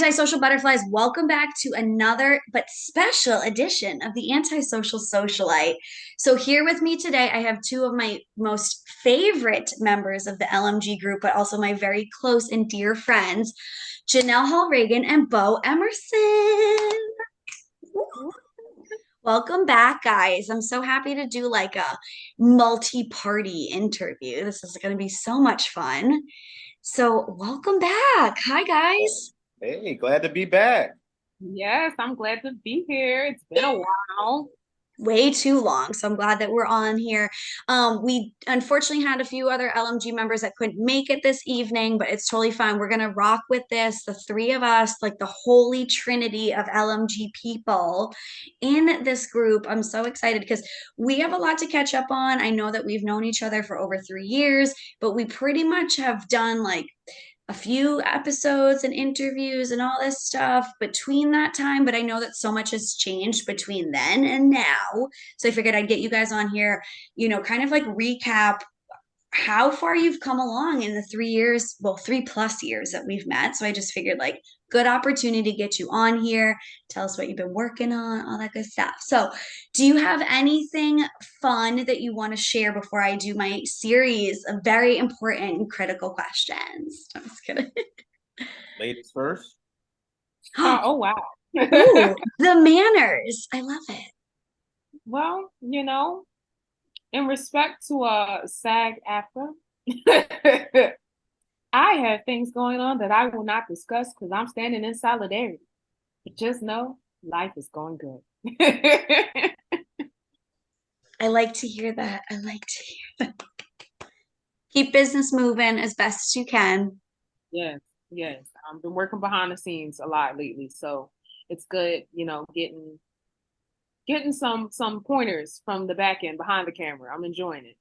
Antisocial Butterflies, welcome back to another but special edition of the Antisocial Socialite. So, here with me today, I have two of my most favorite members of the LMG group, but also my very close and dear friends, Janelle Hall-Ragin and Beaux Emerson. Welcome back, guys. I'm so happy to do like a multi-party interview. This is going to be so much fun. So, welcome back. Hi, guys. Hey, glad to be back. Yes, I'm glad to be here. It's been a while. Way too long. So I'm glad that we're on here. We unfortunately had a few other LMG members that couldn't make it this evening, but it's totally fine. We're gonna rock with this. The three of us, like the holy trinity of LMG people in this group. I'm so excited because we have a lot to catch up on. I know that we've known each other for over 3 years, but we pretty much have done like a few episodes and interviews and all this stuff between that time, but I know that so much has changed between then and now. So I figured I'd get you guys on here, kind of like recap how far you've come along in the 3 years, well, 3+ years that we've met. So I just figured like good opportunity to get you on here, tell us what you've been working on, all that good stuff. So do you have anything fun that you want to share before I do my series of very important and critical questions? I'm just kidding. Ladies first. Oh, wow. Ooh, the manners. I love it. Well, in respect to SAG after, I have things going on that I will not discuss because I'm standing in solidarity. But just know life is going good. I like to hear that. I like to hear that. Keep business moving as best as you can. Yes, yes. I've been working behind the scenes a lot lately, so it's good, getting some pointers from the back end behind the camera. I'm enjoying it.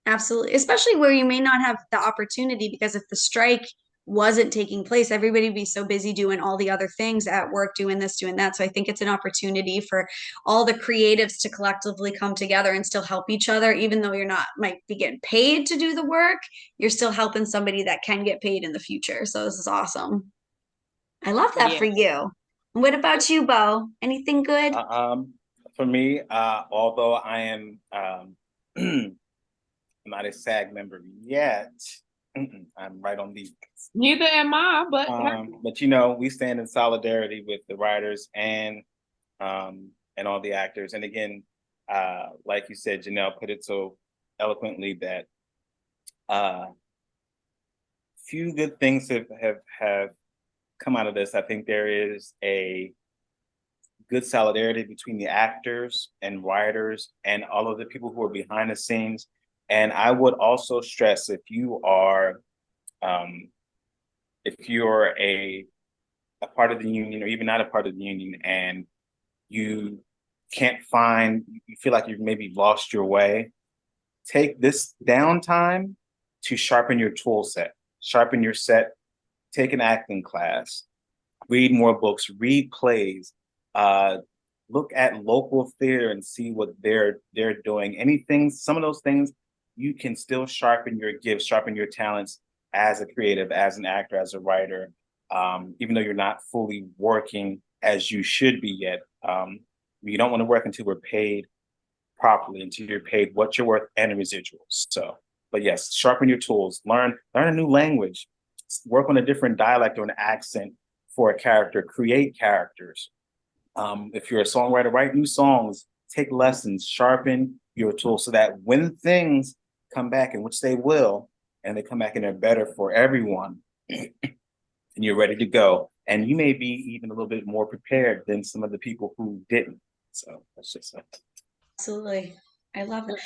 Absolutely. Especially where you may not have the opportunity because if the strike wasn't taking place, everybody would be so busy doing all the other things at work, doing this, doing that. So I think it's an opportunity for all the creatives to collectively come together and still help each other, even though you're not might be getting paid to do the work, you're still helping somebody that can get paid in the future. So this is awesome. I love that for Yeah. you. What about you, Beaux? Anything good? Uh, um, for me, although I am not a SAG member yet, I'm right on the. Neither am I, but But we stand in solidarity with the writers and all the actors. And again, like you said, Janelle put it so eloquently that few good things have come out of this. I think there is a good solidarity between the actors and writers and all of the people who are behind the scenes. And I would also stress um, if you're a part of the union or even not a part of the union and you you feel like you've maybe lost your way, take this downtime to sharpen your tool set, sharpen your set, take an acting class, read more books, read plays, look at local theater and see what they're doing. Anything, some of those things, you can still sharpen your gifts, sharpen your talents as a creative, as an actor, as a writer, even though you're not fully working as you should be yet. You don't want to work until we're paid properly, until you're paid what you're worth and the residuals. So, but yes, sharpen your tools, learn a new language, work on a different dialect or an accent for a character, create characters. If you're a songwriter, write new songs, take lessons, sharpen your tools so that when things come back, in which they will, and they come back and they're better for everyone, and you're ready to go. And you may be even a little bit more prepared than some of the people who didn't. So that's just it. Absolutely. I love it.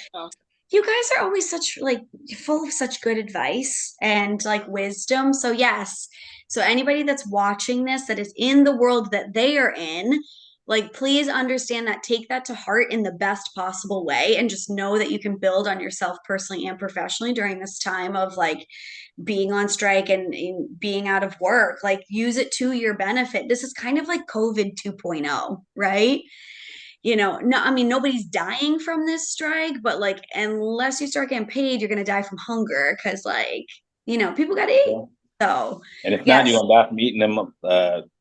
You guys are always such like full of such good advice and like wisdom. So yes. So anybody that's watching this that is in the world that they are in, like please understand that, take that to heart in the best possible way and just know that you can build on yourself personally and professionally during this time of like being on strike and being out of work. Like use it to your benefit. This is kind of like COVID 2.0, right? No, I mean, nobody's dying from this strike, but like, unless you start getting paid, you're going to die from hunger because, like, people got to eat. So, And if not, yes. you're gonna die from eating them.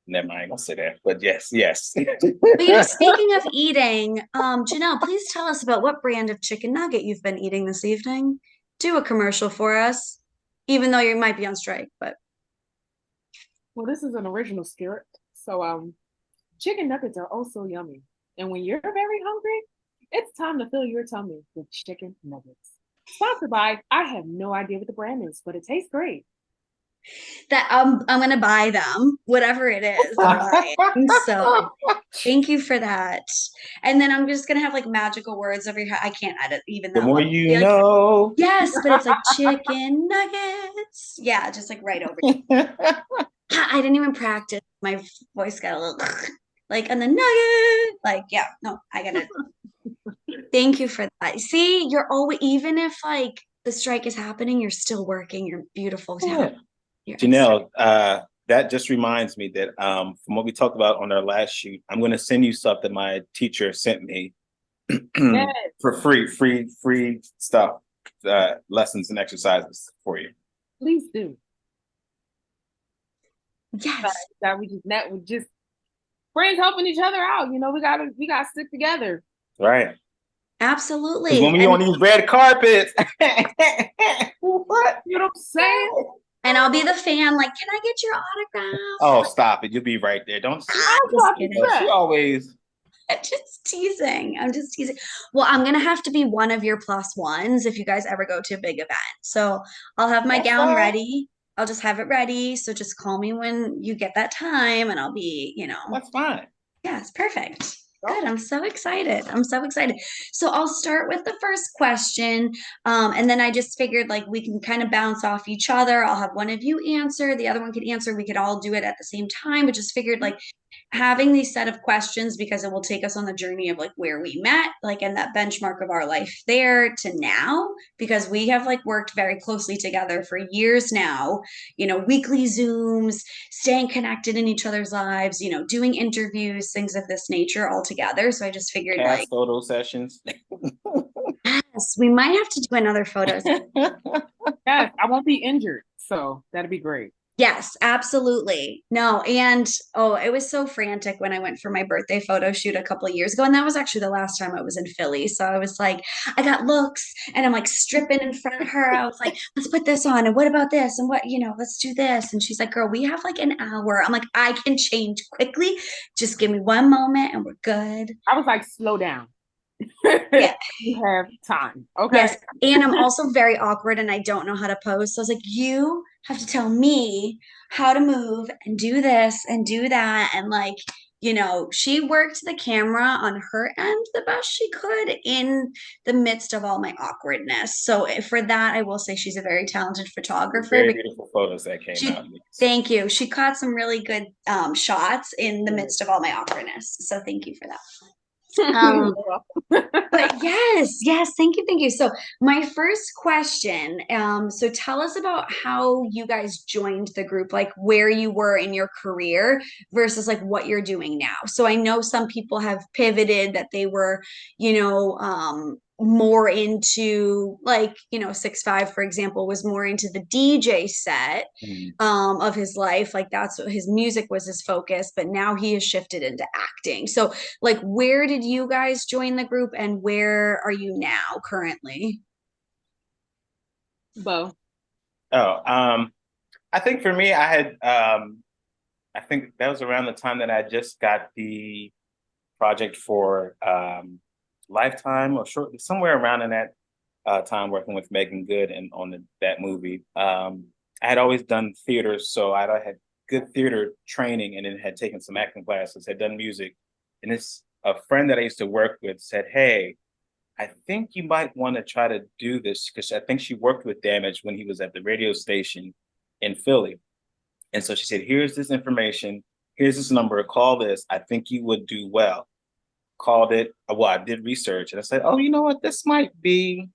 Never mind, I ain't gonna say that. But yes. But yeah, speaking of eating, Janelle, please tell us about what brand of chicken nugget you've been eating this evening. Do a commercial for us, even though you might be on strike, but Well, this is an original script. So chicken nuggets are also yummy. And when you're very hungry, it's time to fill your tummy with chicken nuggets. Sponsored by, I have no idea what the brand is, but it tastes great. that I'm gonna buy them, whatever it is, I'm buying. So thank you for that. And then I'm just gonna have like magical words over here. I can't edit even The that more one. you Be like, know. yes, but it's like chicken nuggets. Yeah, just like right over. I didn't even practice. My voice got a little like on the nugget. Like, yeah, no, I got it. Thank you for that. See, you're always, even if like the strike is happening, you're still working. You're beautiful. Yeah. You're Janelle, that just reminds me that from what we talked about on our last shoot, I'm going to send you stuff that my teacher sent me Yes, for free stuff, lessons and exercises for you. please do. yes, That we just friends helping each other out. You know, we gotta stick together. Right. Because when absolutely. we on these red carpets, what? You know what I'm saying? And I'll be the fan, like, can I get your autograph? Oh, stop it. You'll be right there. Don't see. Ah, I'm just talking kidding. She trash. always. I'm just teasing. I'm just teasing. Well, I'm gonna have to be one of your plus ones if you guys ever go to a big event. So I'll have my That's gown fine. ready. I'll just have it ready. So just call me when you get that time and I'll be, That's fine. yeah, it's perfect. Good. Oh, I'm so excited. I'm so excited. So I'll start with the first question. And then I just figured like we can kind of bounce off each other. I'll have one of you answer, the other one could answer. We could all do it at the same time, but just figured like having these set of questions because it will take us on the journey of like where we met, like and that benchmark of our life there to now, because we have like worked very closely together for years now, weekly Zooms, staying connected in each other's lives, doing interviews, things of this nature all together. So I just figured like, Cast photo sessions. yes, we might have to do another photos. yes, I won't be injured, so that'd be great. Yes, absolutely. No, and oh, it was so frantic when I went for my birthday photo shoot a couple of years ago. And that was actually the last time I was in Philly. So I was like, I got looks and I'm like stripping in front of her. I was like, let's put this on. And what about this? And what, let's do this. And she's like, girl, we have like an hour. I'm like, I can change quickly. Just give me one moment and we're good. I was like, slow down. Yeah. You have time. Okay. Yes. And I'm also very awkward and I don't know how to pose. So I was like, you have to tell me how to move and do this and do that. And like, she worked the camera on her end the best she could in the midst of all my awkwardness. So for that, I will say she's a very talented photographer. Very beautiful photos that came She, out. thank you. She caught some really good shots in the midst of all my awkwardness. So thank you for that. But yes, thank you. So my first question, so tell us about how you guys joined the group, like where you were in your career versus like what you're doing now. So I know some people have pivoted that they were, more into like, 6'5", for example, was more into the DJ set Mhm. of his life. Like that's what his music was his focus, but now he has shifted into acting. So like where did you guys join the group and where are you now currently? Beaux. Oh, I think for me, I think that was around the time that I just got the project for Lifetime or short, somewhere around in that time working with Megan Good and on that movie. I had always done theater, so I had good theater training and then had taken some acting classes, had done music. And it's a friend that I used to work with said, hey, I think you might want to try to do this because I think she worked with Damage when he was at the radio station in Philly. And so she said, here's this information. Here's this number. Call this. I think you would do well. Called it. Well, I did research and I said, oh, you know what? This might be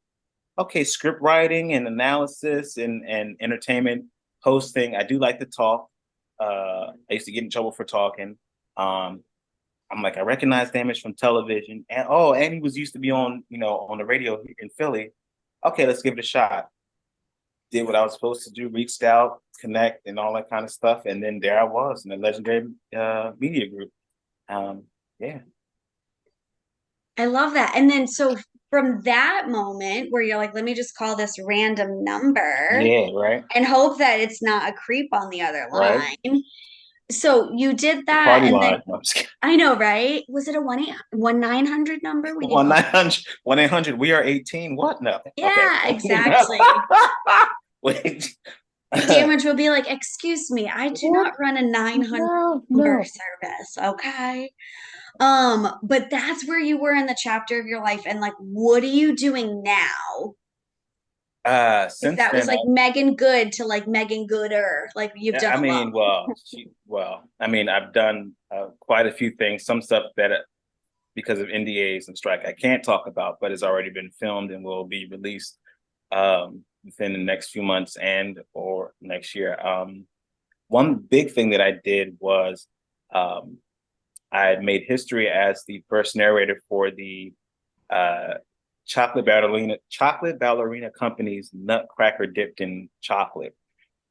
okay. Script writing and analysis and entertainment hosting. I do like to talk. I used to get in trouble for talking. I'm like, I recognize Damage from television. And he was used to be on, on the radio in Philly. Okay, let's give it a shot. did what I was supposed to do, reached out, connect, and all that kind of stuff. And then there I was in the legendary media group. Yeah. I love that. And then so from that moment where you're like, let me just call this random number Yeah, right. and hope that it's not a creep on the other Right. line. So you did The that, party and then line. No, I'm just kidding. I know, right? Was it a 1-900 number when you One called? 900 1-800 we are 18. What? No. Okay. Yeah, exactly. Wait. Damage will be like, excuse me, I do What? not run a 900 No, number no. service, okay? But that's where you were in the chapter of your life, and like, what are you doing now? If Since that was then, like Megan Good to like Megan Gooder, like you've done I a lot. mean, I mean, I've done quite a few things. Some stuff that, because of NDAs and strike, I can't talk about, but it's already been filmed and will be released within the next few months and or next year. One big thing that I did was um, I made history as the first narrator for the uh, chocolate ballerina company's Nutcracker dipped in chocolate.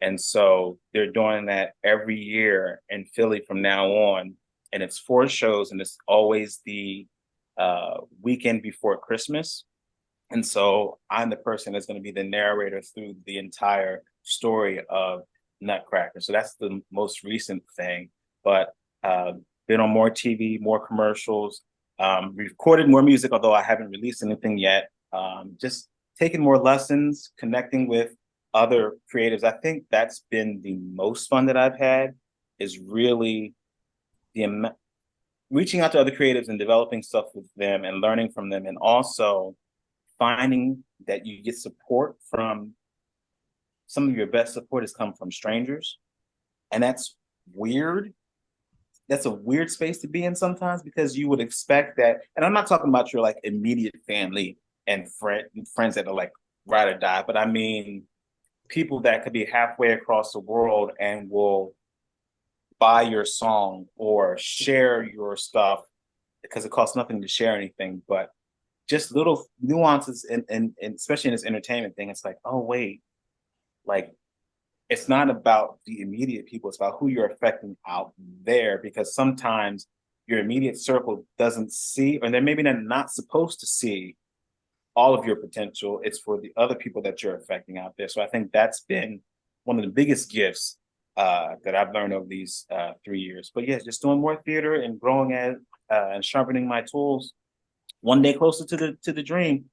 And so they're doing that every year in Philly from now on. And it's 4 shows, and it's always the weekend before Christmas. And so I'm the person that's going to be the narrator through the entire story of Nutcracker. So that's the most recent thing. But been on more TV, more commercials, recorded more music, although I haven't released anything yet. Just taking more lessons, connecting with other creatives. I think that's been the most fun that I've had, is really the reaching out to other creatives and developing stuff with them and learning from them, and also finding that you get support from some of your best support has come from strangers. And that's weird. That's a weird space to be in sometimes, because you would expect that. And I'm not talking about your like immediate family and friends that are like ride or die, but I mean people that could be halfway across the world and will buy your song or share your stuff because it costs nothing to share anything, but just little nuances and especially in this entertainment thing, it's like, oh wait, like it's not about the immediate people, it's about who you're affecting out there, because sometimes your immediate circle doesn't see, or they're maybe not supposed to see all of your potential. It's for the other people that you're affecting out there. So I think that's been one of the biggest gifts that I've learned over these 3 years. But yeah, just doing more theater and growing and sharpening my tools, one day closer to the dream.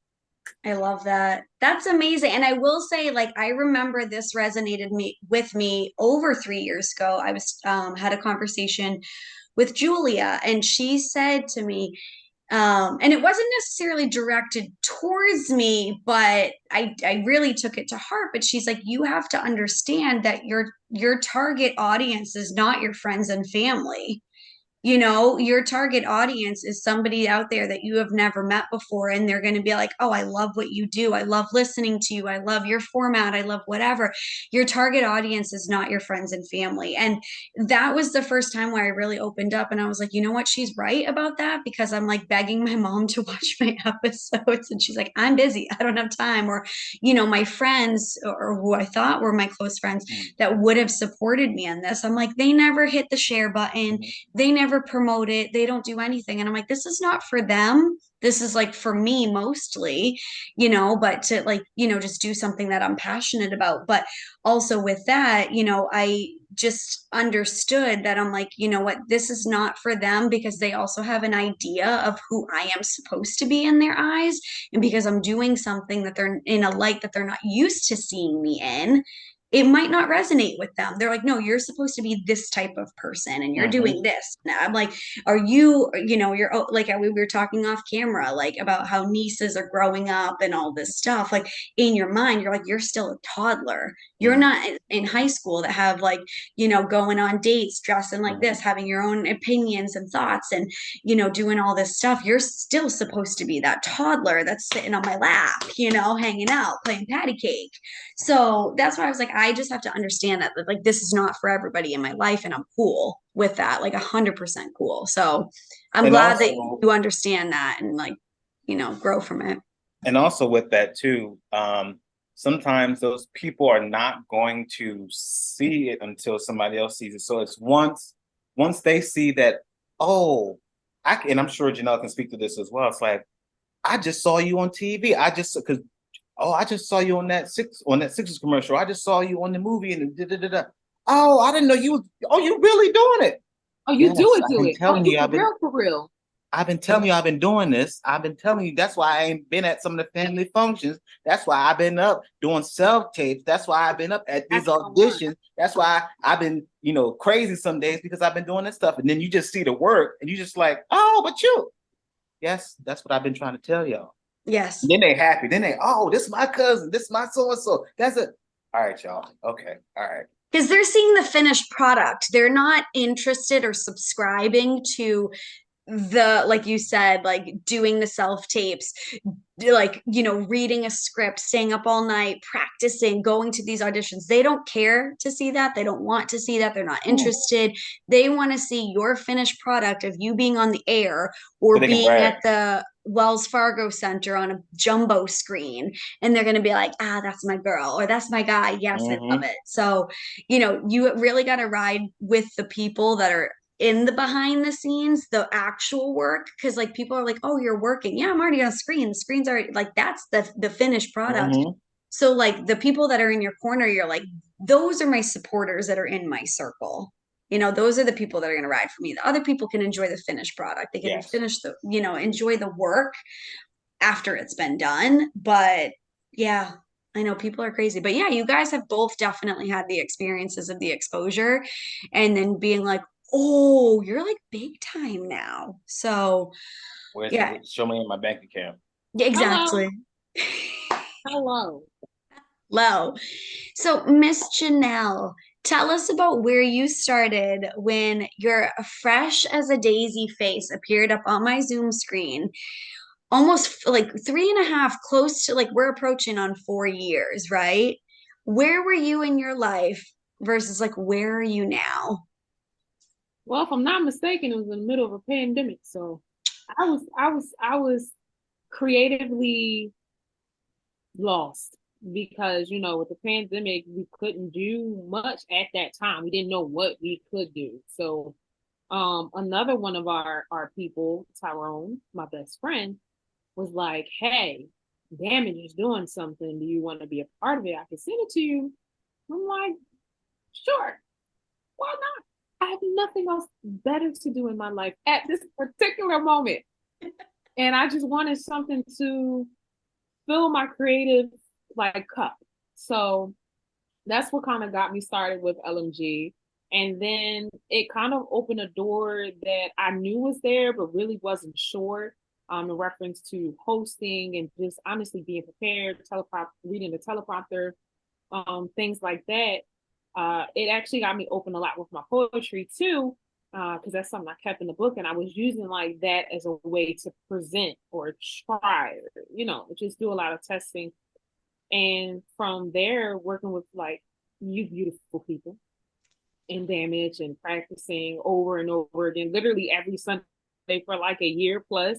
I love that. That's amazing. And I will say, like, I remember this resonated with me over 3 years ago. I was had a conversation with Julia, and she said to me, and it wasn't necessarily directed towards me, but I really took it to heart. But she's like, you have to understand that your target audience is not your friends and family. You know, your target audience is somebody out there that you have never met before, and they're going to be like, oh, I love what you do, I love listening to you, I love your format, I love whatever. Your target audience is not your friends and family. And that was the first time where I really opened up, and I was like, you know what, she's right about that, because I'm like begging my mom to watch my episodes, and she's like, I'm busy, I don't have time. Or, you know, my friends, or who I thought were my close friends that would have supported me in this, I'm like, they never hit the share button, they never promote it, they don't do anything. And I'm like, this is not for them, this is like for me mostly, you know, but to like, you know, just do something that I'm passionate about. But also with that, you know, I just understood that I'm like, you know what, this is not for them, because they also have an idea of who I am supposed to be in their eyes, and because I'm doing something that they're in a light that they're not used to seeing me in, it might not resonate with them. They're like, no, you're supposed to be this type of person and you're Mm-hmm. doing this. And I'm like, are you, you know, you're like, we were talking off camera, like about how nieces are growing up and all this stuff. Like in your mind, you're like, you're still a toddler. You're Mm-hmm. not in high school that have like, you know, going on dates, dressing like Mm-hmm. this, having your own opinions and thoughts and, you know, doing all this stuff. You're still supposed to be that toddler that's sitting on my lap, you know, hanging out, playing patty cake. So that's why I was like, I just have to understand that like this is not for everybody in my life, and I'm cool with that, like 100% cool. So I'm And glad that also, you understand that and like, you know, grow from it. and also with that too, sometimes those people are not going to see it until somebody else sees it. So it's once they see that, oh, and I'm sure Janelle can speak to this as well. It's like, I just saw you on TV. I just saw you on that Sixers commercial. I just saw you on the movie and da da da da. Oh, I didn't know you. Oh, you really doing it? Oh, you do Yes, it, I've do been it. Oh, telling you you. for real, for real. I've been telling you I've been doing this. I've been telling you that's why I ain't been at some of the family functions. That's why I've been up doing self tapes. That's why I've been up at these That's what I want. auditions. That's why I've been, crazy some days because I've been doing this stuff. And then you just see the work and you just like, oh, but you. Yes, that's what I've been trying to tell y'all. And Yes. then they happy. Then oh, this is my cousin. This is my so-and-so. That's it. All right, y'all. Okay. All right. Because they're seeing the finished product. They're not interested or subscribing to like you said, like doing the self tapes, like, reading a script, staying up all night, practicing, going to these auditions. They don't care to see that. They don't want to see that. They're not Ooh. interested. They want to see your finished product of you being on the air So or they can being brag. at the Wells Fargo Center on a jumbo screen. And they're going to be like, ah, that's my girl or that's my guy. Yes, I love Mm-hmm. it. So, you really got to ride with the people that are in the behind the scenes, the actual work, because like people are like, oh, you're working. Yeah, I'm already on a screen. The screen's already like that's the finished product. Mm-hmm. So like the people that are in your corner, you're like, those are my supporters that are in my circle. Those are the people that are going to ride for me. The other people can enjoy the finished product. They can Yes. finish enjoy the work after it's been done. But yeah, I know people are crazy. But yeah, you guys have both definitely had the experiences of the exposure and then being like, oh, you're like big time now. So yeah, Show me in my bank account. Hello, exactly. hello. Low. So, Miss Janelle, tell us about where you started when your fresh as a daisy face appeared up on my Zoom screen almost like 3.5, close to like we're approaching on 4 years, right? Where were you in your life versus like where are you now? Well, if I'm not mistaken, it was in the middle of a pandemic, so I was creatively lost because with the pandemic we couldn't do much at that time. We didn't know what we could do. So another one of our people, Tyrone, my best friend, was like, hey, Damage is doing something. Do you want to be a part of it? I can send it to you. I'm like, sure, why not? I have nothing else better to do in my life at this particular moment. And I just wanted something to fill my creative like cup. So that's what kind of got me started with LMG. And then it kind of opened a door that I knew was there, but really wasn't sure, in reference to hosting and just honestly being prepared, reading the teleprompter, things like that. It actually got me open a lot with my poetry too, because that's something I kept in the book, and I was using like that as a way to present or try, or, just do a lot of testing. And from there, working with like you beautiful people in Damage and practicing over and over again, literally every Sunday for like a year plus.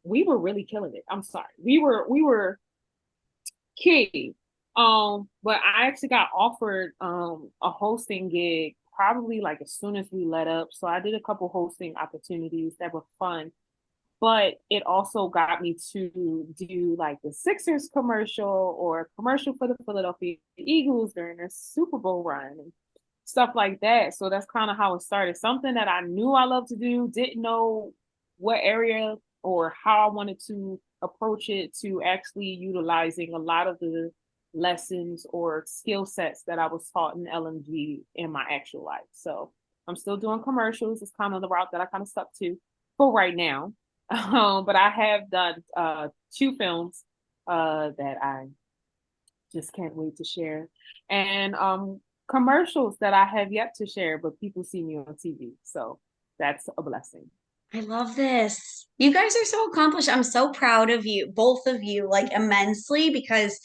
We were really killing it. I'm sorry, we were key. But I actually got offered a hosting gig probably like as soon as we let up. So I did a couple hosting opportunities that were fun, but it also got me to do like the Sixers commercial or a commercial for the Philadelphia Eagles during their Super Bowl run and stuff like that. So that's kind of how it started. Something that I knew I loved to do, didn't know what area or how I wanted to approach it, to actually utilizing a lot of the lessons or skill sets that I was taught in LMG in my actual life. So I'm still doing commercials. It's kind of the route that I kind of stuck to for right now. But I have done 2 films that I just can't wait to share, and commercials that I have yet to share, but people see me on TV, so that's a blessing. I love this. You guys are so accomplished. I'm so proud of you, both of you, like immensely, because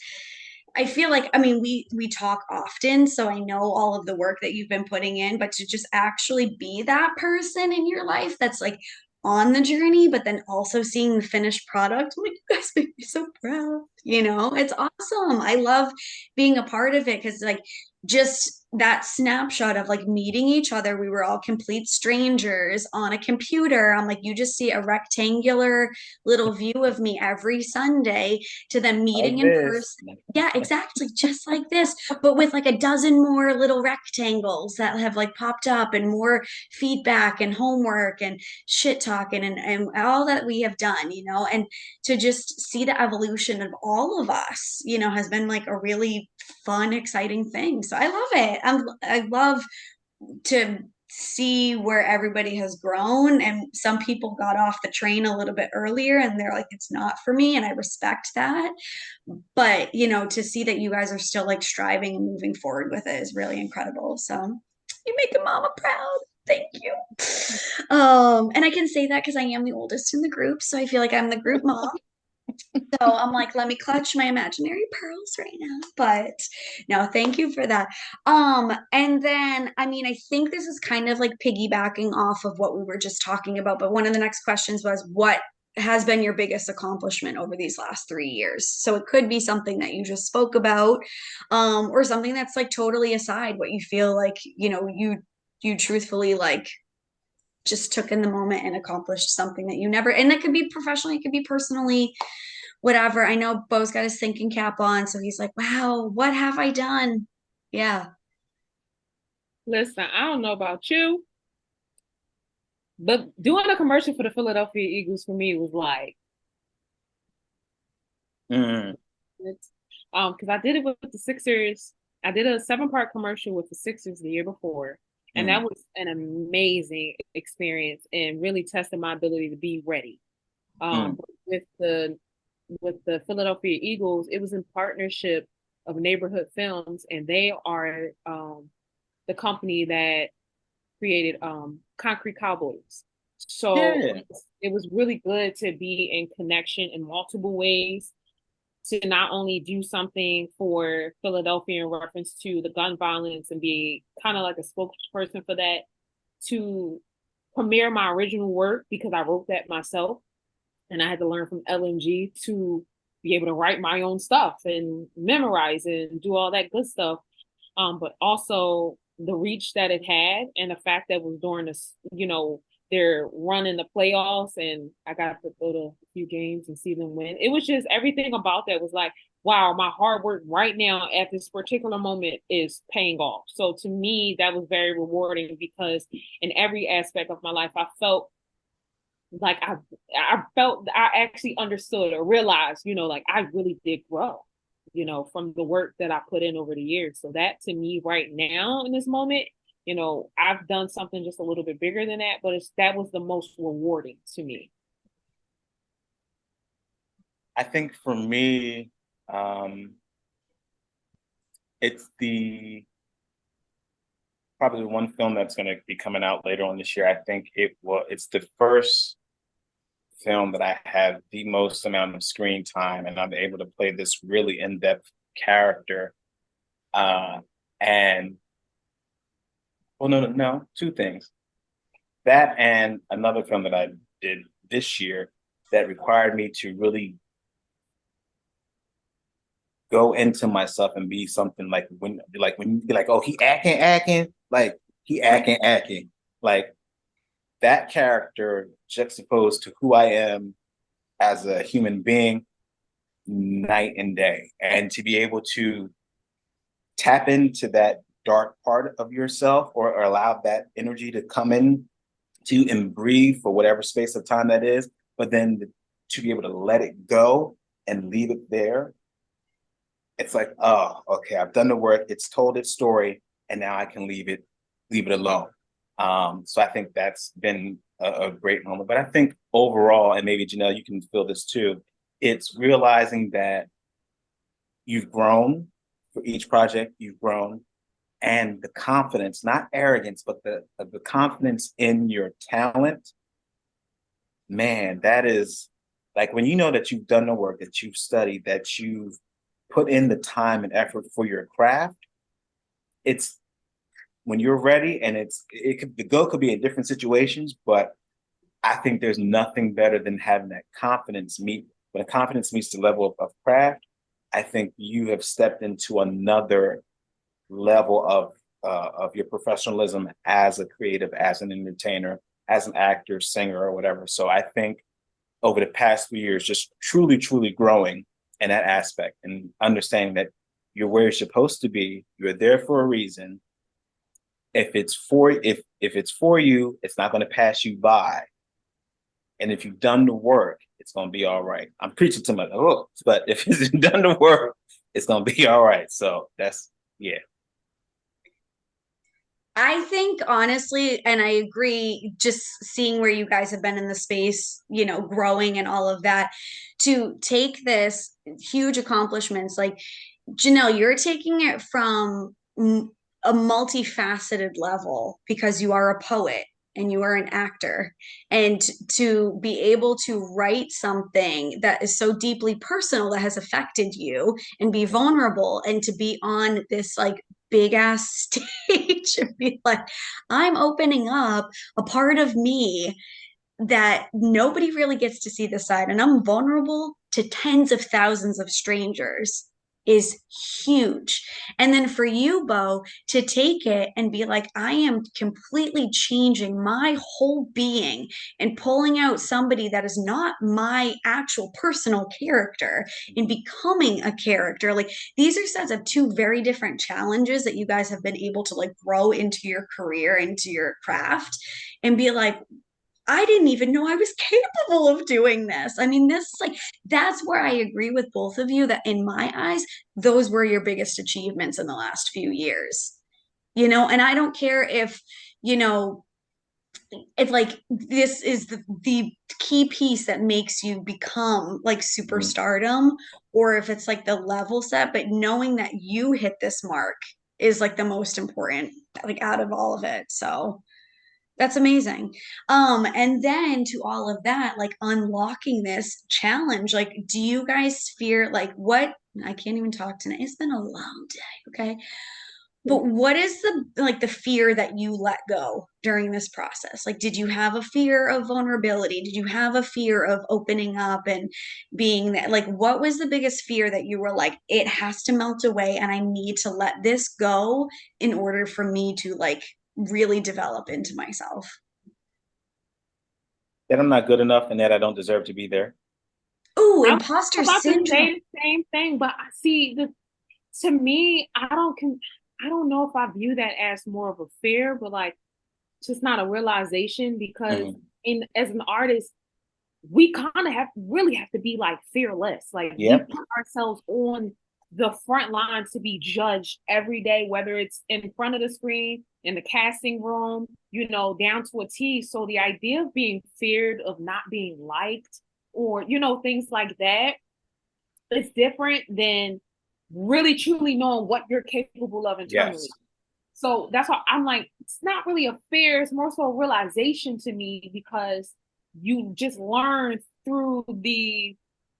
I feel like, I mean, we talk often, so I know all of the work that you've been putting in, but to just actually be that person in your life that's like on the journey, but then also seeing the finished product. I'm like, you guys make me so proud. It's awesome. I love being a part of it because, like, just that snapshot of like meeting each other. We were all complete strangers on a computer. I'm like, you just see a rectangular little view of me every Sunday to then meeting Like in this. person. Yeah, exactly. Just like this, but with like a dozen more little rectangles that have like popped up and more feedback and homework and shit talking and all that we have done, and to just see the evolution of all of us, has been like a really fun, exciting thing. So I love it. I love to see where everybody has grown, and some people got off the train a little bit earlier and they're like, it's not for me, and I respect that. But to see that you guys are still like striving and moving forward with it is really incredible. So you make a mama proud. Thank you. And I can say that because I am the oldest in the group, so I feel like I'm the group mom. So I'm like, let me clutch my imaginary pearls right now. But no, thank you for that. And then I mean, I think this is kind of like piggybacking off of what we were just talking about, but one of the next questions was, what has been your biggest accomplishment over these last 3 years? So it could be something that you just spoke about, or something that's like totally aside, what you feel like, you truthfully like just took in the moment and accomplished something that you never, and that could be professionally, it could be personally, whatever. I know Beau's got his thinking cap on, so he's like, wow, what have I done? Yeah. Listen, I don't know about you, but doing a commercial for the Philadelphia Eagles for me was like, Mm, because I did it with the Sixers. I did a 7-part commercial with the Sixers the year before, and that mm, was an amazing experience and really tested my ability to be ready. mm. With the Philadelphia Eagles, it was in partnership of Neighborhood Films, and they are the company that created Concrete Cowboys. So Yeah. it was really good to be in connection in multiple ways, to not only do something for Philadelphia in reference to the gun violence and be kind of like a spokesperson for that, to premiere my original work because I wrote that myself and I had to learn from LNG to be able to write my own stuff and memorize and do all that good stuff. But also the reach that it had and the fact that it was during this, they're running the playoffs and I got to go to a few games and see them win. It was just everything about that was like, wow, my hard work right now at this particular moment is paying off. So to me, that was very rewarding because in every aspect of my life, I felt like I felt I actually understood or realized, like I really did grow, from the work that I put in over the years. So that to me right now in this moment, I've done something just a little bit bigger than that, but that was the most rewarding to me. I think for me, it's probably one film that's going to be coming out later on this year. I think it's the first film that I have the most amount of screen time, and I'm able to play this really in-depth character. And well, no, two things. That and another film that I did this year that required me to really go into myself and be something like when you be like, oh, he acting, like he acting, like that character juxtaposed to who I am as a human being, night and day, and to be able to tap into that dark part of yourself, or allow that energy to come in to and breathe for whatever space of time that is, but then to be able to let it go and leave it there. It's like, oh, okay, I've done the work. It's told its story, and now I can leave it alone. So I think that's been a great moment. But I think overall, and maybe Janelle, you can feel this too, it's realizing that you've grown for each project, you've grown, and the confidence, not arrogance, but the confidence in your talent, man, that is like when you know that you've done the work, that you've studied, that you've put in the time and effort for your craft. It's when you're ready, and the goal could be in different situations, but I think there's nothing better than having that confidence meet. When confidence meets the level of craft, I think you have stepped into another level of your professionalism as a creative, as an entertainer, as an actor, singer, or whatever. So I think over the past 3 years, just truly, truly growing in that aspect and understanding that you're where you're supposed to be. You're there for a reason. If it's for you, it's not going to pass you by. And if you've done the work, it's going to be all right. I'm preaching to my hooks, but if it's done the work, it's going to be all right. So that's, yeah. I think honestly, and I agree, just seeing where you guys have been in the space, growing and all of that, to take this huge accomplishments, like Janelle, you're taking it from a multifaceted level because you are a poet and you are an actor. And to be able to write something that is so deeply personal that has affected you and be vulnerable and to be on this like big ass stage and be like, I'm opening up a part of me that nobody really gets to see the side, and I'm vulnerable to tens of thousands of strangers is huge. And then for you, Beau, to take it and be like, I am completely changing my whole being and pulling out somebody that is not my actual personal character and becoming a character. Like these are sets of two very different challenges that you guys have been able to like grow into your career, into your craft, and be like, I didn't even know I was capable of doing this. I mean, this like that's where I agree with both of you that in my eyes, those were your biggest achievements in the last few years. And I don't care if, you know, if like this is the key piece that makes you become like Mhm. superstardom or if it's like the level set, but knowing that you hit this mark is like the most important, like out of all of it. So that's amazing. And then to all of that, like unlocking this challenge, like, do you guys fear, like, what? I can't even talk tonight. It's been a long day. Okay. But what is the fear that you let go during this process? Like, did you have a fear of vulnerability? Did you have a fear of opening up and being that? Like, what was the biggest fear that you were like, it has to melt away and I need to let this go in order for me to like really develop into myself? That I'm not good enough and that I don't deserve to be there. Oh, I was imposter about to syndrome. say the same thing, but I see the to me, I don't know if I view that as more of a fear, but like just not a realization because Mhm. in as an artist, we kind of have to be like fearless. Like we Yep. put ourselves on the front line to be judged every day, whether it's in front of the screen, in the casting room, down to a T. So the idea of being feared of not being liked or, things like that, it's different than really truly knowing what you're capable of internally. Yes. So that's why I'm like, it's not really a fear, it's more so a realization to me because you just learn through the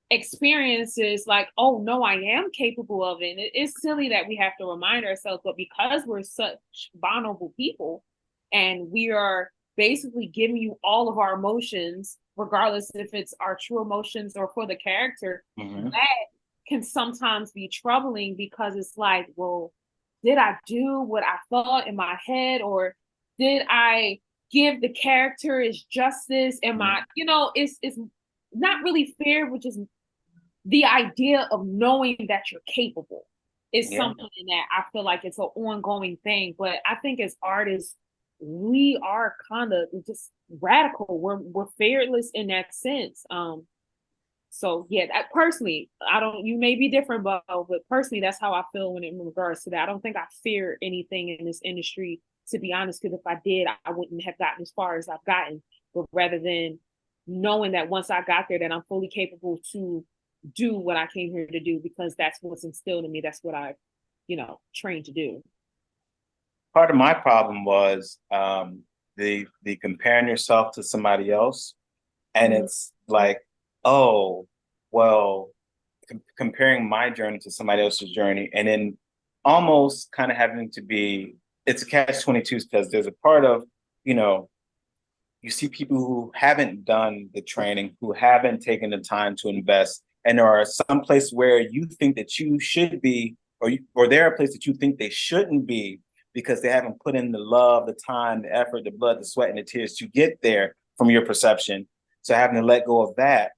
experiences like, oh no, I am capable of it. And it's silly that we have to remind ourselves, but because we're such vulnerable people and we are basically giving you all of our emotions, regardless if it's our true emotions or for the character, Mhm. that can sometimes be troubling because it's like, well, did I do what I thought in my head, or did I give the character its justice? Am Mhm. I, it's not really fair, which is the idea of knowing that you're capable is Yeah. something that I feel like it's an ongoing thing. But I think as artists, we are kind of just radical. We're fearless in that sense. So yeah, that personally, I don't. You may be different, but personally, that's how I feel when in regards to that. I don't think I fear anything in this industry, to be honest. Because if I did, I wouldn't have gotten as far as I've gotten. But rather than knowing that once I got there, that I'm fully capable to do what I came here to do, because that's what's instilled in me. That's what I, trained to do. Part of my problem was the comparing yourself to somebody else, and Mhm. it's like, oh, well, comparing my journey to somebody else's journey, and then almost kind of having to be, it's a catch 22 because there's a part of, you know, you see people who haven't done the training, who haven't taken the time to invest, and there are some place where you think that you should be, or they're a place that you think they shouldn't be because they haven't put in the love, the time, the effort, the blood, the sweat, and the tears to get there from your perception. So having to let go of that,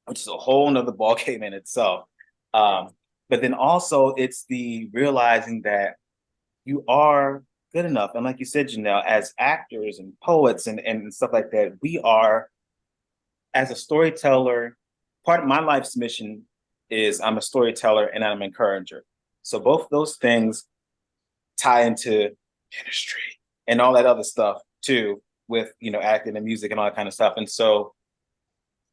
which is a whole nother ballgame in itself. But then also it's the realizing that you are good enough. And like you said, Janelle, as actors and poets and stuff like that, we are, as a storyteller, part of my life's mission is I'm a storyteller and I'm an encourager. So both those things tie into ministry and all that other stuff too, with acting and music and all that kind of stuff. And so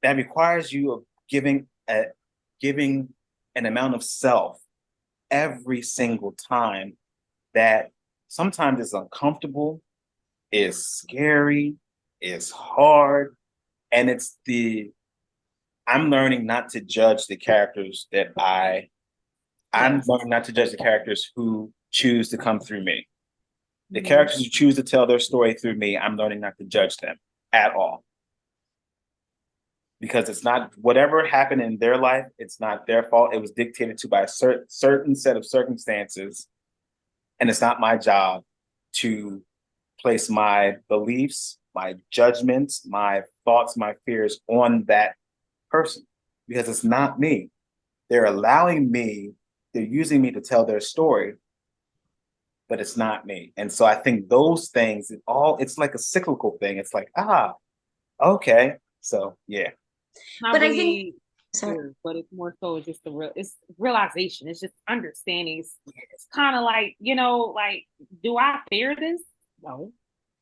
that requires you of giving an amount of self every single time that sometimes is uncomfortable, is scary, is hard. And I'm learning not to judge the characters I'm learning not to judge the characters who choose to come through me. The characters who choose to tell their story through me, I'm learning not to judge them at all. Because it's not, whatever happened in their life, it's not their fault. It was dictated to by a certain set of circumstances. And it's not my job to place my beliefs, my judgments, my thoughts, my fears on that person, because it's not me. They're using me to tell their story, but it's not me. And so I think those things, it's like a cyclical thing. It's like, okay. So, yeah. Not But really, I think, sorry. but it's more so just it's realization. It's just understanding. It's kind of like, like, do I fear this? No.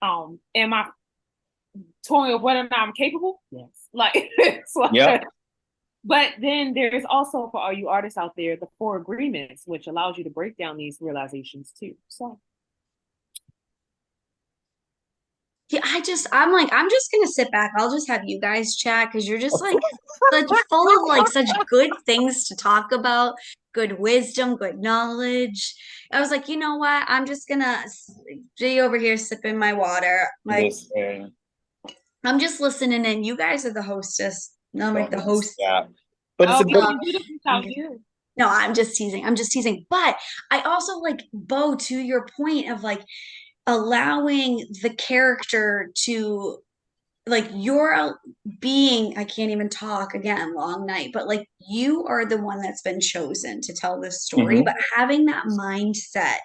Am I toying of whether or not I'm capable? Yes. Like, it's like, yeah. But then there's also, for all you artists out there, the 4 agreements, which allows you to break down these realizations too. So Yeah, I'm just gonna sit back. I'll just have you guys chat because you're just like such full of like such good things to talk about, good wisdom, good knowledge. I was like, you know what? I'm just gonna be over here sipping my water. Like Listen, I'm just listening in. You guys are the hostess. No, like the host. but it's a we good. can do this without you. No, I'm just teasing. I'm just teasing. But I also like Beau, to your point of like allowing the character to like you're being, I can't even talk again, long night, but like you are the one that's been chosen to tell this story. But having that mindset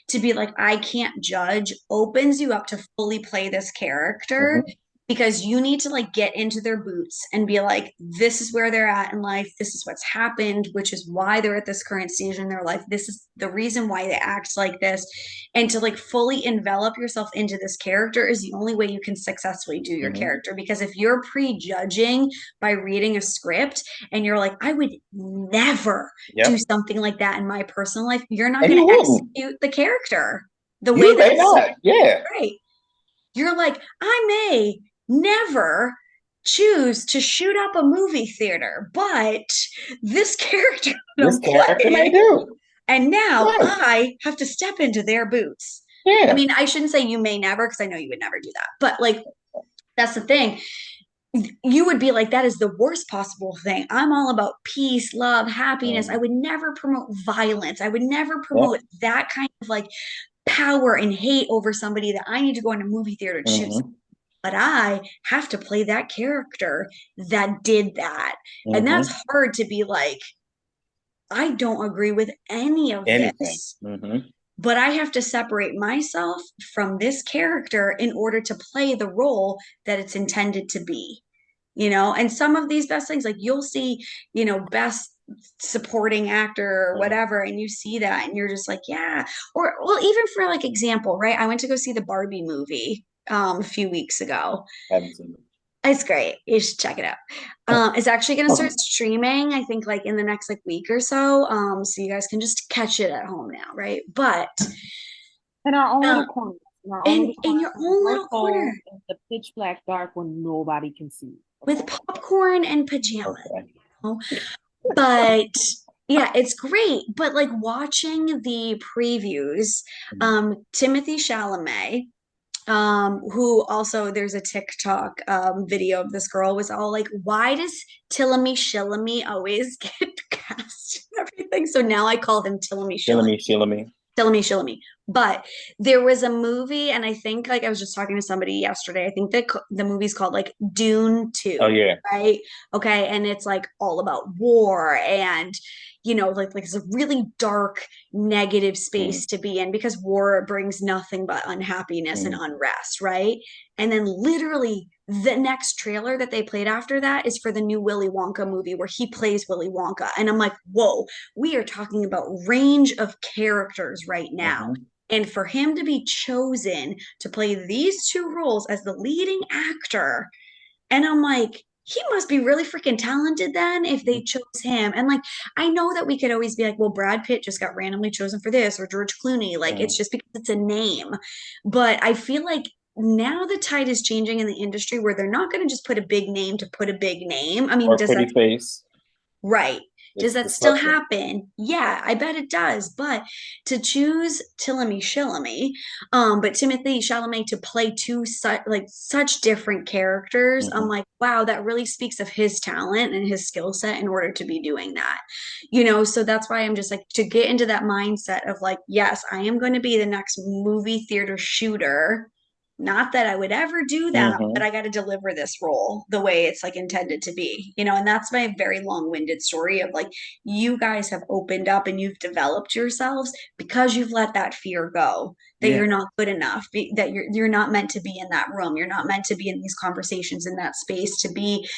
to be like, I can't judge opens you up to fully play this character because you need to like get into their boots and be like, this is where they're at in life. This is what's happened, which is why they're at this current stage in their life. This is the reason why they act like this. And to like fully envelop yourself into this character is the only way you can successfully do your character. Because if you're prejudging by reading a script and you're like, I would never do something like that in my personal life, you're not going to execute the character the way that right. You're like, I may never choose to shoot up a movie theater, but this character may do. And now I have to step into their boots. I mean, I shouldn't say you may never, because I know you would never do that. But like, that's the thing. You would be like, that is the worst possible thing. I'm all about peace, love, happiness. I would never promote violence. I would never promote that kind of like power and hate over somebody that I need to go in a movie theater to choose. But I have to play that character that did that. And that's hard to be like, I don't agree with any of this. But I have to separate myself from this character in order to play the role that it's intended to be. And some of these best things, like you'll see, best supporting actor or whatever, and you see that and you're just like, yeah. Or well, even for like example, right? I went to go see the Barbie movie a few weeks ago. Haven't seen it. It's great. You should check it out. It's actually going to start streaming, I think, like in the next like week or so. So you guys can just catch it at home now, right? But in our own little corner, in your own little corner, in the pitch black dark when nobody can see, with popcorn and pajamas. But yeah, it's great. But like watching the previews, Timothy Chalamet who also there's a TikTok video of this girl was all like, why does Tillamy Shillamy always get cast and everything? So now I call him Tillamy Shillamy. Shillamy. Shillamy. But there was a movie, and I think like I was just talking to somebody yesterday. I think that the movie's called like Dune Oh 2, yeah. right? Okay, and it's like all about war and like it's a really dark, negative Mm, space to be in because war brings nothing but unhappiness and mm, unrest, right? And then literally the next trailer that they played after that is for the new Willy Wonka movie where he plays Willy Wonka. And I'm like, whoa, we are talking about range of characters right now. mhm. And for him to be chosen to play these two roles as the leading actor, and I'm like, he must be really freaking talented then if they chose him. And like, I know that we could always be like, well, Brad Pitt just got randomly chosen for this or George Clooney. Like, it's Mm. just because it's a name. But I feel like now the tide is changing in the industry where they're not going to just put a big name to put a big name. I mean, Or a does that pretty face. right? Does It's that still disrupting. happen? Yeah, I bet it does. But to choose Tillamy Shillamy, but Timothy Chalamet to play two such different characters, I'm Hmm. like, wow, that really speaks of his talent and his skill set in order to be doing that. So that's why I'm just like to get into that mindset of like, yes, I am going to be the next movie theater shooter. Not that I would ever do that, but Hmm. I got to deliver this role the way it's like intended to be. And that's my very long-winded story of like you guys have opened up and you've developed yourselves because you've let that fear go that Yeah. you're not good enough, that you're not meant to be in that room. You're not meant to be in these conversations in that space to be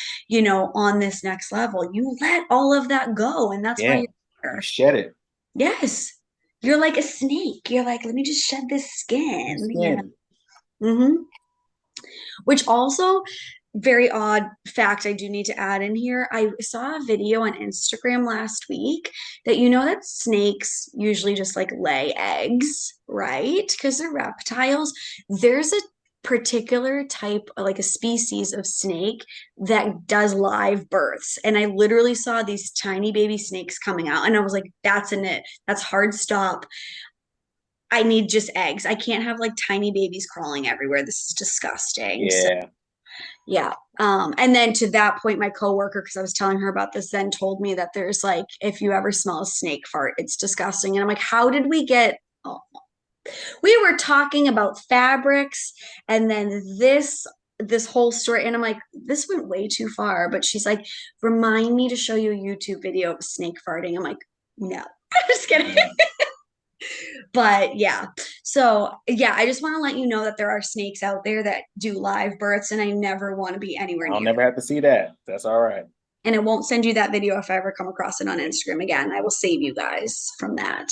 on this next level. You let all of that go, and that's why Yeah. you're You here. shed it. Yes. You're like a snake. You're like, let me just shed this skin. Skin. Mm-hmm. Which also, very odd fact I do need to add in here. I saw a video on Instagram last week that that snakes usually just like lay eggs, right? Because they're reptiles. There's a particular type, like a species of snake that does live births. And I literally saw these tiny baby snakes coming out, and I was like, that's in it. That's hard stop. I need just eggs. I can't have like tiny babies crawling everywhere. This is disgusting. So Yeah. yeah. And then to that point, my coworker, because I was telling her about this, then told me that there's like, if you ever smell a snake fart, it's disgusting. And I'm like, how did we get? Oh. We were talking about fabrics, and then this whole story, and I'm like, this went way too far. But she's like, remind me to show you a YouTube video of a snake farting. I'm like, no, I'm just kidding. Mm. But yeah, so yeah, I just want to let you know that there are snakes out there that do live births, and I never want to be anywhere I'll near never them. have to see that. That's all right. And I won't send you that video if I ever come across it on Instagram again. I will save you guys from that.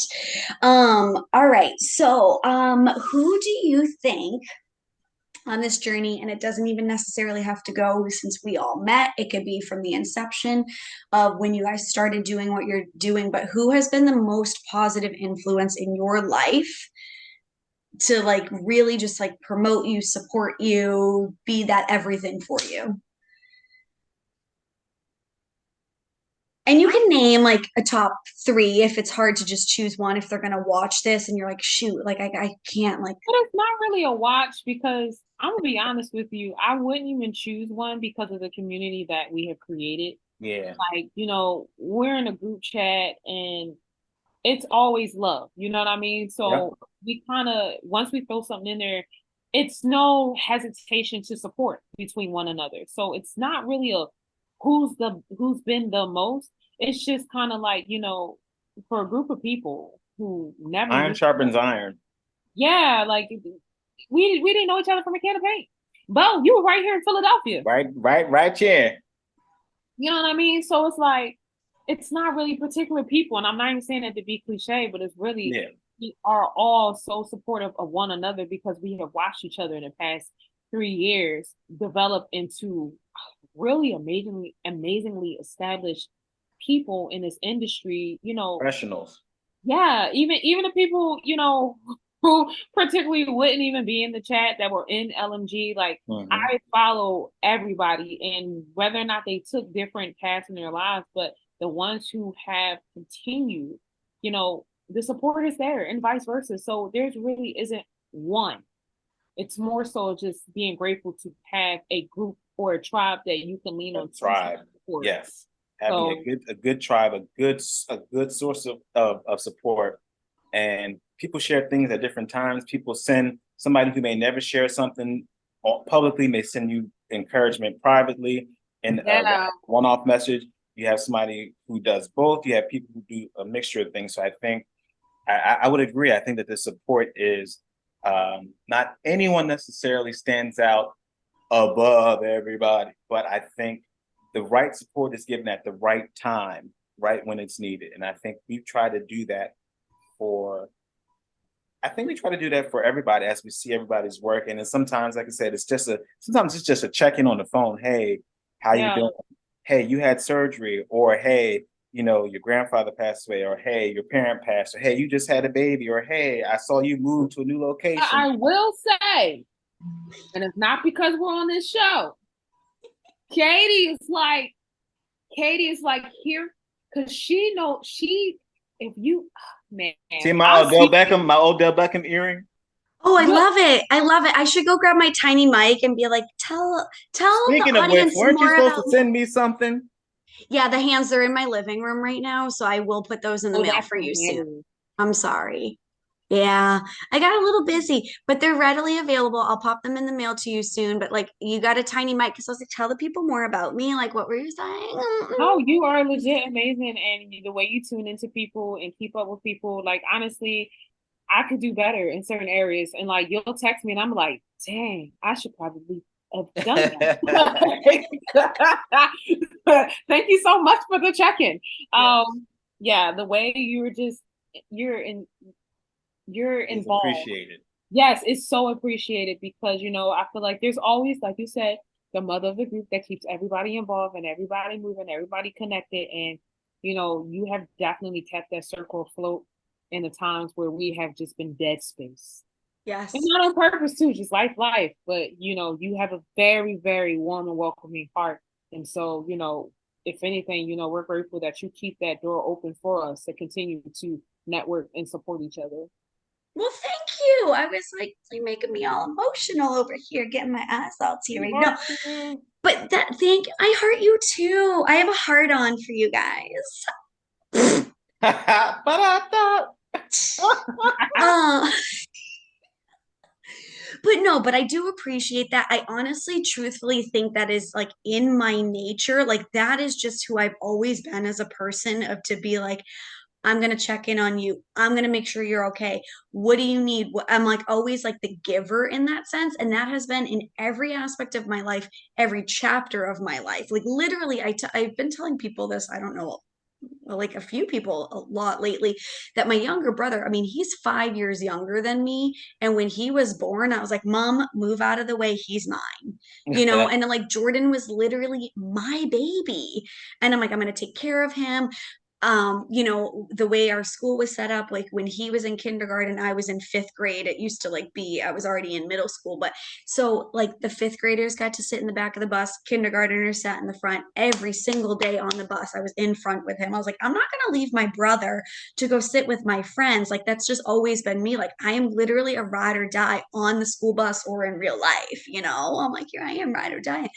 All right. So, who do you think on this journey, and it doesn't even necessarily have to go since we all met, it could be from the inception of when you guys started doing what you're doing, but who has been the most positive influence in your life to like really just like promote you, support you, be that everything for you? And you can name like a top three if it's hard to just choose one if they're gonna watch this and you're like, shoot, like I can't like. But it's not really a watch because I'm gonna be honest with you, I wouldn't even choose one because of the community that we have created. Yeah. Like, we're in a group chat and it's always love. You know what I mean? Yeah. So we kind of once we throw something in there, it's no hesitation to support between one another. So it's not really a who's been the most. It's just kind of like, for a group of people who never Iron knew. sharpens iron. Yeah, like we didn't know each other from a can of paint. Bo, you were right here in Philadelphia. Right here. You know what I mean? So it's like it's not really particular people, and I'm not even saying that to be cliche, but it's really Yeah. we are all so supportive of one another because we have watched each other in the past 3 years develop into really amazingly established people in this industry. Professionals. Yeah, even the people, who particularly wouldn't even be in the chat that were in LMG, like Hmm. I follow everybody and whether or not they took different paths in their lives, but the ones who have continued, the support is there and vice versa. So there's really isn't one. It's more so just being grateful to have a group or a tribe that you can lean A on to tribe. support. Yes. Having So a good tribe, a good source of support. And people share things at different times. People send somebody who may never share something publicly may send you encouragement privately in a yeah, one-off message. You have somebody who does both. You have people who do a mixture of things. So I think I would agree. I think that the support is not anyone necessarily stands out above everybody, but I think the right support is given at the right time, right when it's needed. And I think we try to do that for I think we try to do that for everybody as we see everybody's work. And then sometimes, like I said, sometimes it's just a check-in on the phone. Hey, how you yeah. doing? Hey, you had surgery, or hey, your grandfather passed away, or hey, your parent passed, or hey, you just had a baby, or hey, I saw you move to a new location. I will say, and it's not because we're on this show. Katie is like, Katie is like here because she know she if you man, See I'll see you. My Odell Beckham earring. Oh, I Look, love it. I love it. I should go grab my tiny mic and be like, tell the Speaking of which, audience weren't you more supposed to about me. send me something? Yeah, the hands are in my living room right now, so I will put those in the oh, mail that's for you soon. hilarious. I'm sorry. Yeah, I got a little busy, but they're readily available. I'll pop them in the mail to you soon. But like, you got a tiny mic because I was like, tell the people more about me. Like, what were you saying? No, you are legit amazing, and the way you tune into people and keep up with people, like honestly, I could do better in certain areas. And like you'll text me, and I'm like, dang, I should probably have done that. Thank you so much for the check-in. Yes, Yeah, the way you're just you're in you're it's involved. appreciated. Yes, it's so appreciated because I feel like there's always, like you said, the mother of the group that keeps everybody involved and everybody moving, everybody connected. And you have definitely kept that circle afloat in the times where we have just been dead space. And Yes. not on purpose too, just life. But you have a very, very warm and welcoming heart. And so, if anything, we're grateful that you keep that door open for us to continue to network and support each other. Well, thank you. I was like, you're making me all emotional over here, getting my eyes all teary. No, Welcome. but I heart you too. I have a heart on for you guys. Ba-da-da. Uh, but no, but I do appreciate that. I honestly, truthfully think that is like in my nature. Like that is just who I've always been as a person of to be like, I'm going to check in on you. I'm going to make sure you're okay. What do you need? I'm like always like the giver in that sense. And that has been in every aspect of my life, every chapter of my life. Like literally, I've been telling people this, I don't know, like a few people a lot lately, that my younger brother, I mean, he's 5 years younger than me. And when he was born, I was like, Mom, move out of the way. He's mine, and then like Jordan was literally my baby. And I'm like, I'm going to take care of him. The way our school was set up, like when he was in kindergarten, I was in fifth grade. It used to like be, I was already in middle school, but so like the fifth graders got to sit in the back of the bus, kindergartners sat in the front every single day on the bus. I was in front with him. I was like, I'm not going to leave my brother to go sit with my friends. Like that's just always been me. Like I am literally a ride or die on the school bus or in real life. I'm like, here I am, ride or die.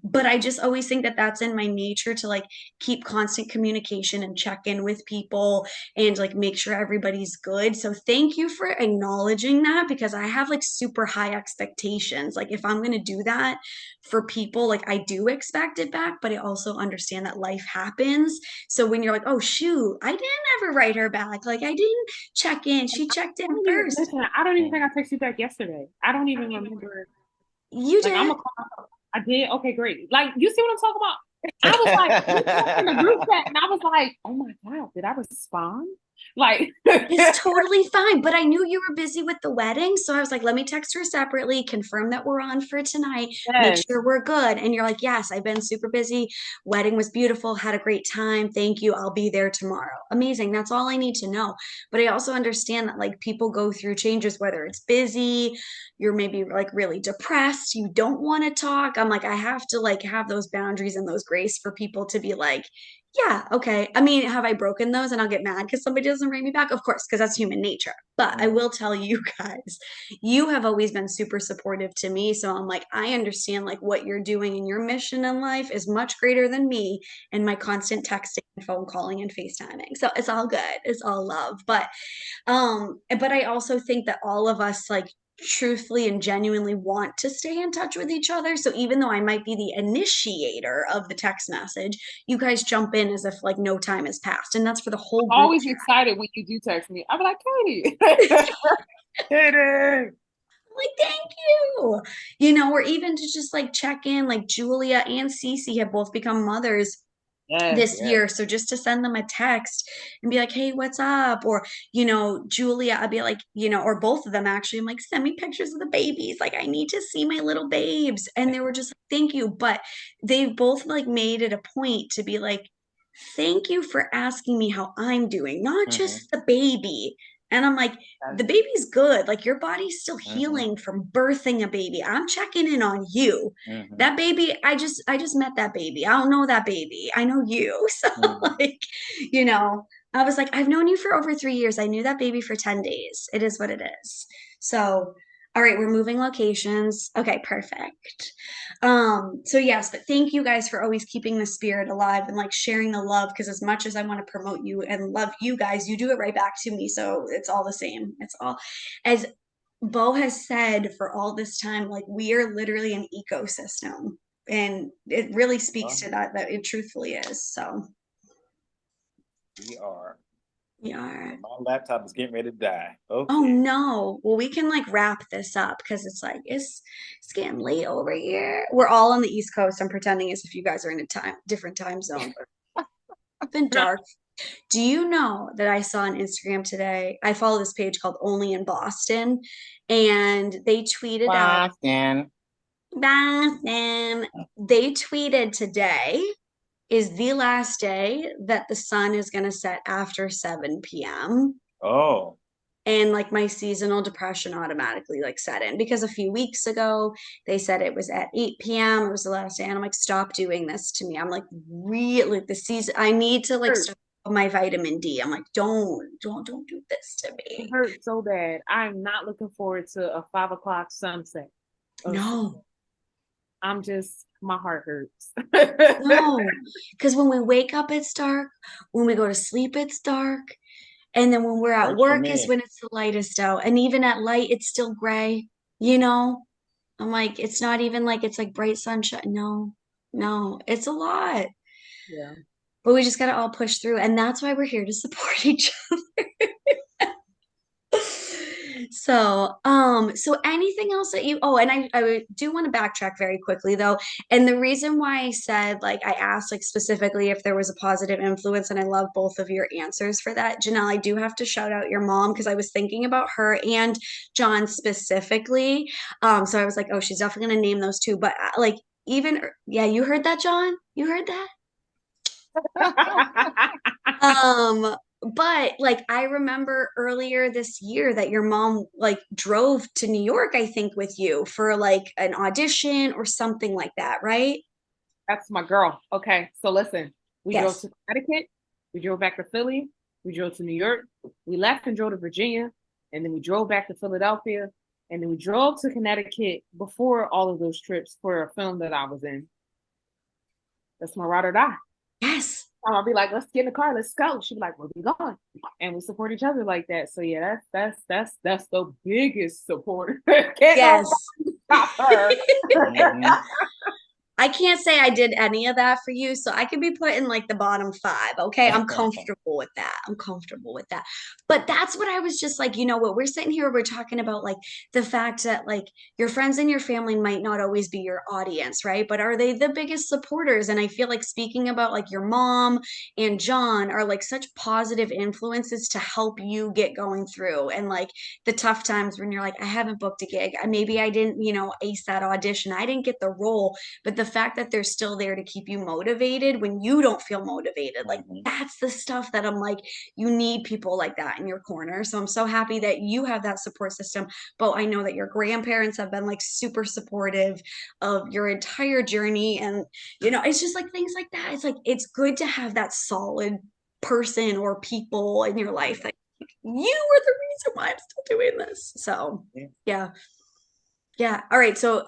But I just always think that that's in my nature to like keep constant communication and check in with people and like make sure everybody's good. So thank you for acknowledging that because I have like super high expectations. Like if I'm going to do that for people, like I do expect it back, but I also understand that life happens. So when you're like, oh shoot, I didn't ever write her back. Like I didn't check in. She checked in I don't even first. listen. I don't even think I texted you back yesterday. I don't even remember. You Like I'm did. a call. I did. Okay, great. Like you see what I'm talking about? I was like, we talked in the group chat, and I was like, oh my god, did I respond? Like, It's totally fine, but I knew you were busy with the wedding, so I was like, let me text her separately, confirm that we're on for tonight, make yes, sure we're good. And you're like, yes, I've been super busy. Wedding was beautiful, had a great time. Thank you. I'll be there tomorrow. Amazing. That's all I need to know. But I also understand that like people go through changes, whether it's busy, you're maybe like really depressed, you don't want to talk. I'm like, I have to like have those boundaries and those grace for people to be like, Yeah, okay. I mean, have I broken those and I'll get mad because somebody doesn't bring me back? Of course, because that's human nature. But I Mm, will tell you guys, you have always been super supportive to me. So I'm like, I understand like what you're doing and your mission in life is much greater than me and my constant texting and phone calling and FaceTiming. So it's all good. It's all love. But I also think that all of us like truthfully and genuinely want to stay in touch with each other. So even though I might be the initiator of the text message, you guys jump in as if like no time has passed. And that's for the whole I'm group always excited when you do text me. I'm like, Katie. chat. Katie! Like, thank you. You know, or even to just like check in, like Julia and Cece have both become mothers Yes. this year. So just to send them a text and be like, hey, what's up? Or, you know, Julia, I'd be like, you know, or both of them actually, I'm like, send me pictures of the babies. Like, I need to see my little babes. And they were just like, thank you. But they've both like made it a point to be like, thank you for asking me how I'm doing, not Mm-hmm, just the baby. And I'm like, the baby's good. Like your body's still mm-hmm, healing from birthing a baby. I'm checking in on you. mm-hmm, That baby, I just met that baby. I don't know that baby. I know you. So mm-hmm. like, you know, I was like, I've known you for over 3 years. I knew that baby for 10 days. It is what it is. So, all right, we're moving locations. Okay, perfect. So yes, but thank you guys for always keeping the spirit alive and like sharing the love because as much as I want to promote you and love you guys, you do it right back to me. So it's all the same. It's all as Beau has said for all this time, like we are literally an ecosystem. And it really speaks Well, to that, that it truthfully is. So we are. we are. And my laptop is getting ready to die. Oh Okay. no. Well, we can like wrap this up because it's like it's getting late over here. We're all on the East Coast. I'm pretending as if you guys are in a different time zone. It's been dark. Do you know that I saw on Instagram today? I follow this page called Only in Boston, and they tweeted out Boston. Boston. They tweeted today is the last day that the sun is going to set after 7 p.m. Oh. And like my seasonal depression automatically like set in because a few weeks ago they said it was at 8 p.m. It was the last day. And I'm like, stop doing this to me. I'm like, really the season I need to like Hurt. start my vitamin D. I'm like, don't do this to It me. hurts so bad. I'm not looking forward to a 5 o'clock sunset. Ugh. No, I'm just my heart hurts. no. Because when we wake up, it's dark. When we go to sleep, it's dark. And then when we're at Works for work is me. when it's the lightest out. And even at light, it's still gray, you know? I'm like, it's not even like it's like bright sunshine. No, no, it's a lot. Yeah. But we just gotta all push through. And that's why we're here to support each so anything else that you, oh, and I do want to backtrack very quickly though. And the reason why I said, like, I asked like specifically if there was a positive influence, and I love both of your answers for that. Janelle, I do have to shout out your mom because I was thinking about her and John specifically. So I was like, oh, she's definitely gonna name those two. But like, even, yeah, you heard that, John? You heard that? Um, but like I remember earlier this year that your mom like drove to New York, I think, with you for like an audition or something like that, right? That's my girl. Okay, so listen, we drove Yes. to Connecticut, we drove back to Philly, we drove to New York, we left and drove to Virginia, and then we drove back to Philadelphia, and then we drove to Connecticut before all of those trips for a film that I was in. That's my ride or die. Yes. I'll be like, let's get in the car, let's go. She'd be like, where we going? And we support each other like that. So yeah, that's the biggest support. Can't Yes. nobody stop her. Mm-hmm. I can't say I did any of that for you, so I could be put in like the bottom five. Okay. I'm comfortable with that. I'm comfortable with that. But that's what I was just like, you know what? We're sitting here, we're talking about like the fact that like your friends and your family might not always be your audience, right? But are they the biggest supporters? And I feel like speaking about like your mom and John are like such positive influences to help you get going through and like the tough times when you're like, I haven't booked a gig. Maybe I didn't, you know, ace that audition. I didn't get the role, but the fact that they're still there to keep you motivated when you don't feel motivated, like Mhm. that's the stuff that I'm like, you need people like that in your corner. So I'm so happy that you have that support system. But I know that your grandparents have been like super supportive of your entire journey. And, it's just like things like that. It's like, it's good to have that solid person or people in your life that you were the reason why I'm still doing this. So, Yeah. yeah. Yeah. All right. So,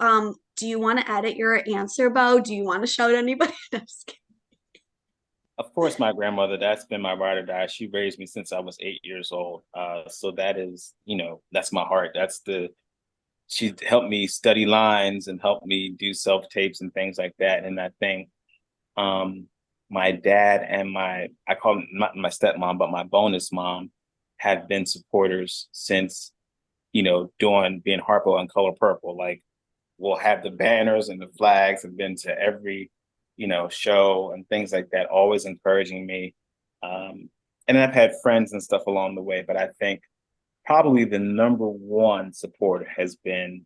do you want to edit your answer, Beau? Do you want to shout anybody? No, I'm just kidding. Of course, my grandmother, that's been my ride or die. She raised me since I was 8 years old. So that is, that's my heart. She helped me study lines and helped me do self tapes and things like that. And I think um, my dad and I call them not my stepmom, but my bonus mom have been supporters since, doing being Harpo and Color Purple. Like we'll have the banners and the flags and been to every, show and things like that, always encouraging me. And I've had friends and stuff along the way, but I think probably the number one supporter has been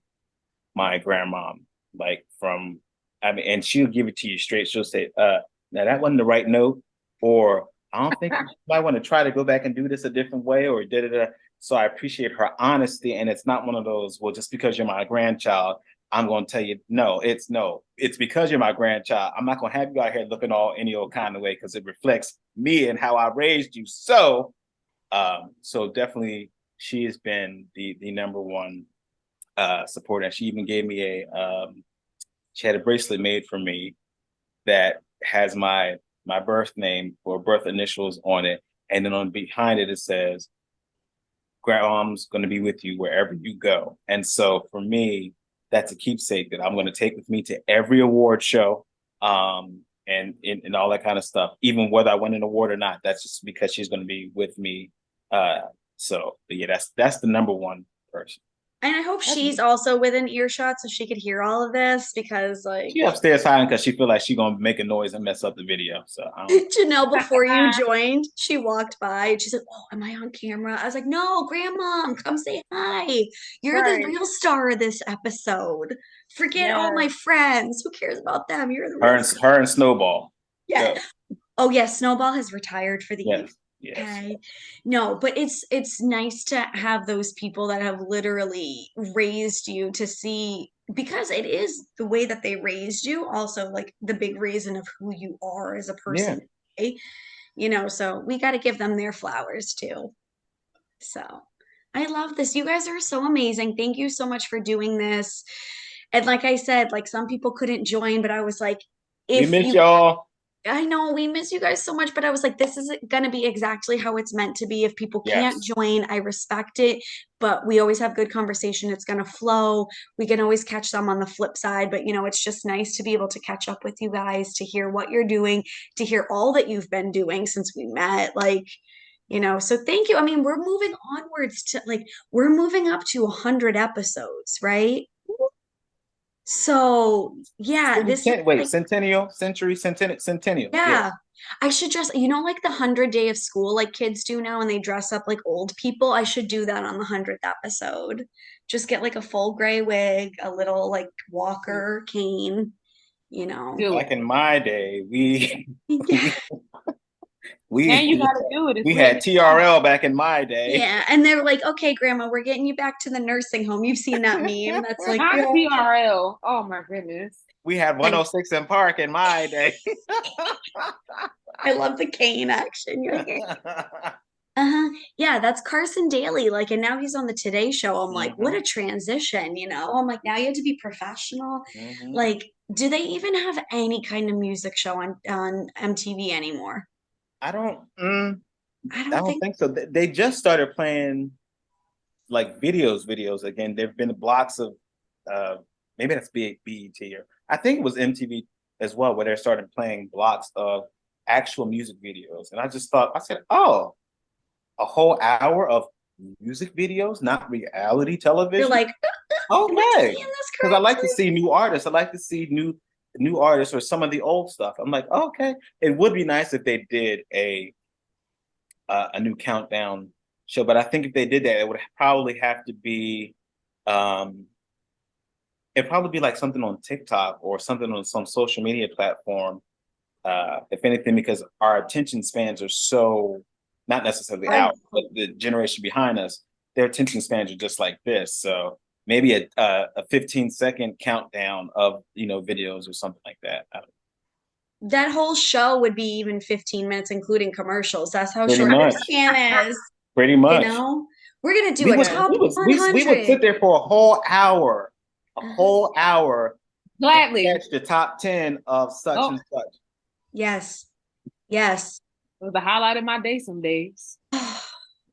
my grandmom. Like and she'll give it to you straight. She'll say, now that wasn't the right note, or I don't think you might want to try to go back and do this a different way, or da da da. So I appreciate her honesty, and it's not one of those, well, just because you're my grandchild, I'm going to tell you, no, it's because you're my grandchild. I'm not going to have you out here looking all any old kind of way because it reflects me and how I raised you. So definitely she has been the number one supporter. And she even gave me she had a bracelet made for me that has my birth name or birth initials on it. And then on behind it, it says, Grandma's going to be with you wherever you go. And so for me, that's a keepsake that I'm going to take with me to every award show, and all that kind of stuff. Even whether I win an award or not, that's just because she's going to be with me. But yeah, that's the number one person. And I hope she's also within earshot so she could hear all of this because, like, She upstairs hiding because she feel like she gonna make a noise and mess up the video. So I don't. Janelle, before you joined, she walked by and she said, "Oh, am I on camera?" I was like, "No, Grandma, come say hi. You're the Right. real star of this episode. Forget all Yeah. my friends. Who cares about them? You're the Her real and star." her and Snowball. Yeah. Go. Oh, yes, Snowball has retired for the evening. Yes. Yes. Okay. No, but it's nice to have those people that have literally raised you to see, because it is the way that they raised you, also like the big reason of who you are as a Yeah. person. Today. So we got to give them their flowers too. So I love this. You guys are so amazing. Thank you so much for doing this. And like I said, like some people couldn't join, but I was like, We if miss you y'all. I know we miss you guys so much, but I was like, this is going to be exactly how it's meant to be. If people can't Yes. join, I respect it, but we always have good conversation. It's going to flow. We can always catch them on the flip side, but it's just nice to be able to catch up with you guys, to hear what you're doing, to hear all that you've been doing since we met. So thank you. I mean, we're moving onwards to we're moving up to 100 episodes, right? So yeah, this is Wait, like centennial, century, centennial. yeah. Yes. I should dress, like the 100 day of school like kids do now and they dress up like old people. I should do that on the 100th episode. Just get like a full gray wig, a little like walker cane, you know. Do Back it. in my day, we Yeah. Now we you gotta do it. It's we had written. TRL back in my day. Yeah. And they're like, okay, grandma, we're getting you back to the nursing home. You've seen that meme. That's like, Not yeah. PRL. Oh my goodness. We had And 106 in Park in my day. I love the cane action. You're like, uh-huh. Yeah, that's Carson Daly. And now he's on the Today Show. I'm like, what Hmm. a transition. I'm like, now you have to be professional. Hmm. Like, do they even have any kind of music show on MTV anymore? I don't. I I don't don't think. think so. They just started playing like videos again. There've been blocks of uh maybe that's BET, or I think it was MTV as well, where they started playing blocks of actual music videos. And I said, oh, a whole hour of music videos, not reality You're television. like, am I Okay. seeing this Because I like to correctly? see new artists. I like to see new artists or some of the old stuff. I'm like, okay. It would be nice if they did a new countdown show, but I think if they did that, it would probably have to be um it'd probably be like something on TikTok or something on some social media platform. If anything, because our attention spans are so not necessarily Right. out, but the generation behind us, their attention spans are just like this. So maybe a 15-second countdown of videos or something like that. That whole show would be even 15 minutes, including commercials. That's how Pretty short their much, span is, pretty you much. know? We're gonna do We a would Yeah. top we would 100. sit there for a Uh-huh. whole hour, and Gladly. catch the top 10 of such Oh, and such. Yes. Yes. it was the highlight of my day some days.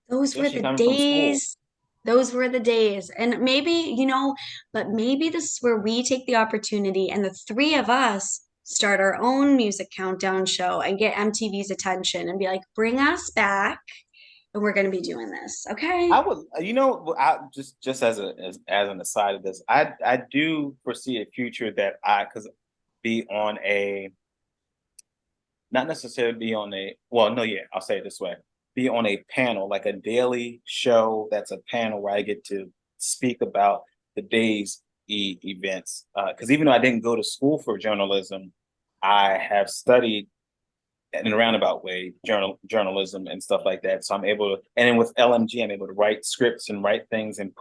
Those were Especially the coming from school. days. Those were the days. And maybe, but maybe this is where we take the opportunity and the three of us start our own music countdown show and get MTV's attention and be like, bring us back. And we're going to be doing this. Okay. I would, I just as an aside of this, I do foresee a future that I could be on a, not necessarily be on a, well, no, yeah, I'll say it this way, be on a panel, like a daily show that's a panel where I get to speak about the day's events. Because even though I didn't go to school for journalism, I have studied in a roundabout way journalism and stuff like that. So I'm able to, and then with LMG, I'm able to write scripts and write things and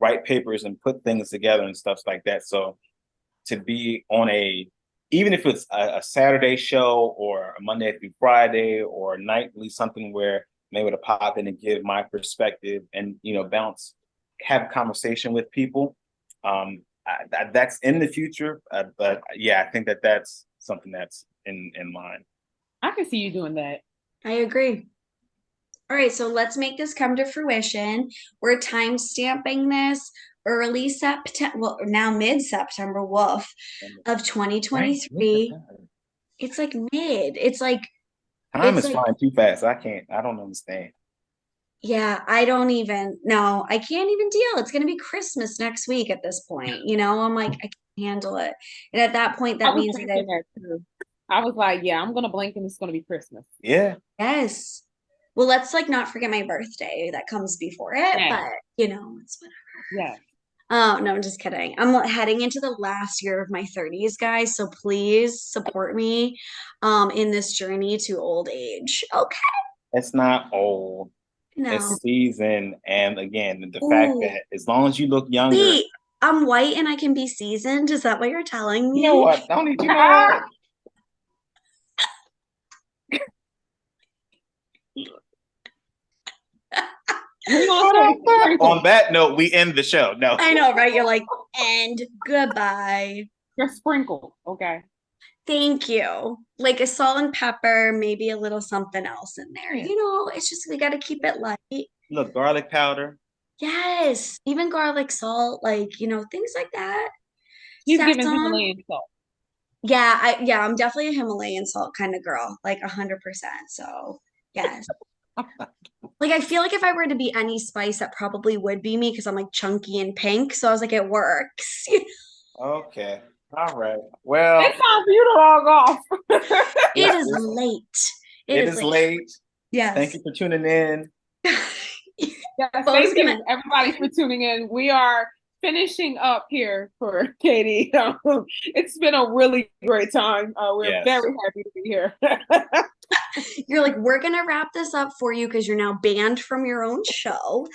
write papers and put things together and stuff like that. So to be on even if it's a Saturday show or a Monday through Friday or nightly, something where I'm able to pop in and give my perspective and have conversation with people. That's in the future, but yeah, I think that's something that's in mind. I can see you doing that. I agree. All right, so let's make this come to fruition. We're time stamping this early September, well, now mid-September, woof, of Right, 2023. It's like mid. time It's is like, flying too fast. I don't understand. yeah, I don't even, no, I can't even deal. It's gonna be Christmas next week at this point. I'm like, I can't handle it. And at that point, I that was means that thinking that too. I was like, yeah, I'm gonna blink and it's gonna be Christmas. Yeah. yes. Well, let's like not forget my birthday that comes before it, Yeah, but it's whatever. yeah. Oh, no, I'm just kidding. I'm heading into the last year of my 30s, guys. So please support me in this journey to old age. Okay. It's not old. No. It's seasoned. And again, the fact Ooh, that as long as you look younger, wait. I'm white and I can be seasoned. Is that what you're telling you know me? what? Don't need, you know what? We gonna start On that note, we end the show. No. I know, right? You're like, and goodbye. your sprinkle, okay? Thank you. Like a salt and pepper, maybe a little something else in there. Yeah. It's just we got to keep it light. Look, garlic powder. Yes, even garlic salt, like, things like that. She's giving Saffron. Himalayan salt. Yeah, I'm definitely a Himalayan salt kind of girl, like 100%. So, yes. Like I feel like if I were to be any spice, that probably would be me because I'm like chunky and pink. So I was like, it works. Okay. All right. Well, It's time for you to log off. It is late. It it is is late. late. Yes. Thank you for tuning in. Yes, Beau's thank you, gonna everybody, for tuning in. We are finishing up here for Katie. It's been a really great time. We're Yes. very happy to be here. You're like, we're gonna wrap this up for you because you're now banned from your own show.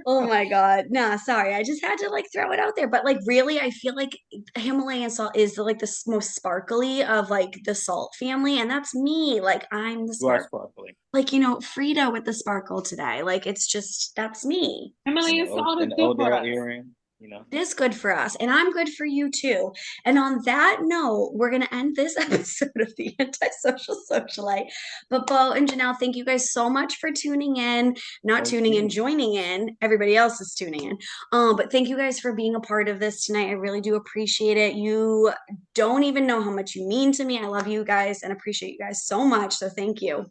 Oh my God. Nah, sorry. I just had to like throw it out there. But like really, I feel like Himalayan salt is like the most sparkly of like the salt family. And that's me. Like I'm the You are spark. sparkly. Like, Frida with the sparkle today. Like it's just that's me. Himalayan salt is And the good for Odell us. earring, It is good for us, and I'm good for you too. And on that note, we're going to end this episode of the Antisocial Socialite. But Beau and Janelle, thank you guys so much for tuning in, not Thank tuning in, you. joining in. Everybody else is tuning in. But thank you guys for being a part of this tonight. I really do appreciate it. You don't even know how much you mean to me. I love you guys and appreciate you guys so much. So thank you.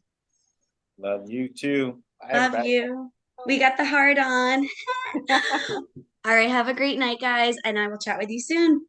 Love you too. Bye, Love everybody. you. We got the heart on. All right, have a great night, guys, and I will chat with you soon.